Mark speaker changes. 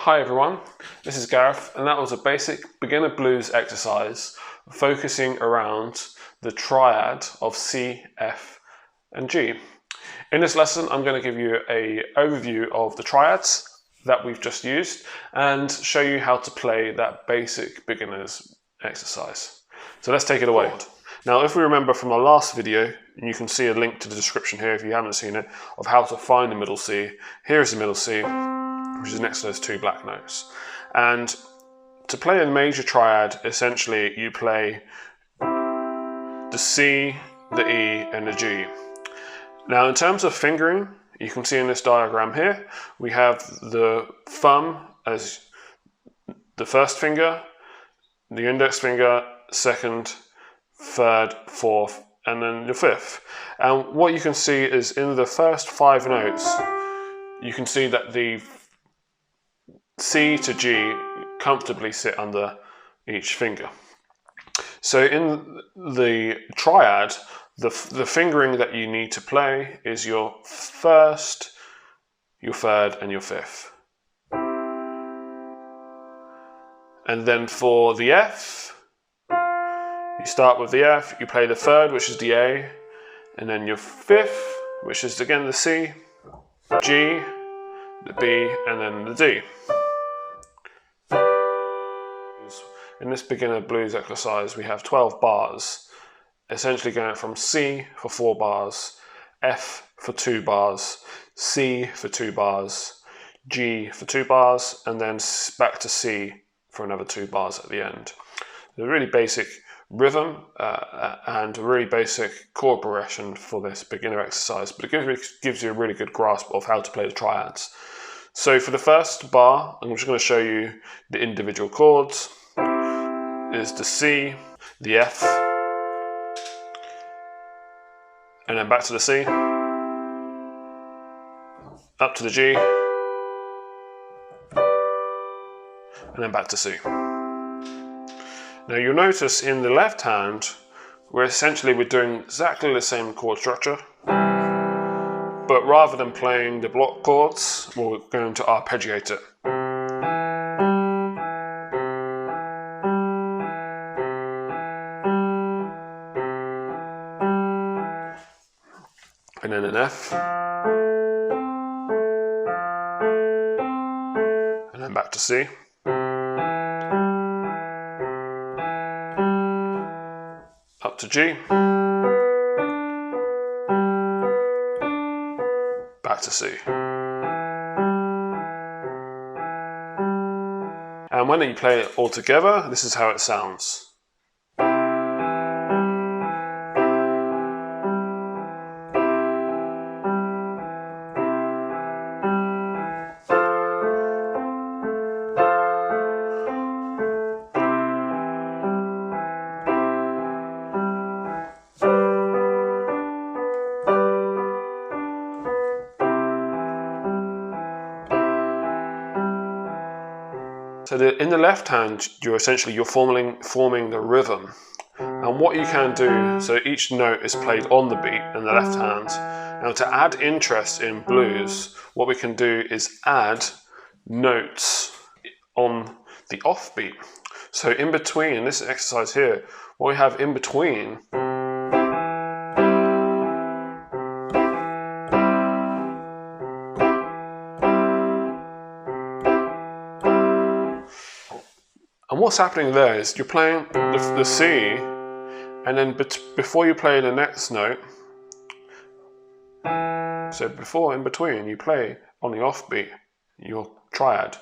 Speaker 1: Hi everyone, this is Gareth, and that was a basic beginner blues exercise focusing around the triad of C, F and G. In this lesson I'm going to give you an overview of the triads that we've just used and show you how to play that basic beginner's exercise. So let's take it away. Now if we remember from our last video, and you can see a link to the description here if you haven't seen it, of how to find the middle C. Here's the middle C, which is next to those two black notes. And to play a major triad, essentially you play the C, the E and the G. Now in terms of fingering, you can see in this diagram here, we have the thumb as the first finger, the index finger, second, third, fourth, and then the fifth. And what you can see is in the first 5 notes, you can see that the C to G comfortably sit under each finger. So in the triad, the fingering that you need to play is your first, your third, and your fifth. And then for the F, you start with the F, you play the third, which is the A, and then your fifth, which is again the C, G, the B, and then the D. In this beginner blues exercise, we have 12 bars, essentially going from C for 4 bars, F for 2 bars, C for 2 bars, G for 2 bars, and then back to C for another 2 bars at the end. A really basic rhythm and a really basic chord progression for this beginner exercise, but it gives you a really good grasp of how to play the triads. So for the first bar, I'm just going to show you the individual chords. Is the C, the F, and then back to the C, up to the G, and then back to C. Now you'll notice in the left hand, we're doing exactly the same chord structure, but rather than playing the block chords, we're going to arpeggiate it. And then an F, and then back to C, up to G, back to C. And when you play it all together, this is how it sounds. So in the left hand, you're forming the rhythm. And what you can do, so each note is played on the beat in the left hand. Now to add interest in blues, what we can do is add notes on the offbeat. So in between, in this exercise here, what we have in between and what's happening there is you're playing the C, and then before you play the next note, so before in between you play on the offbeat your triad.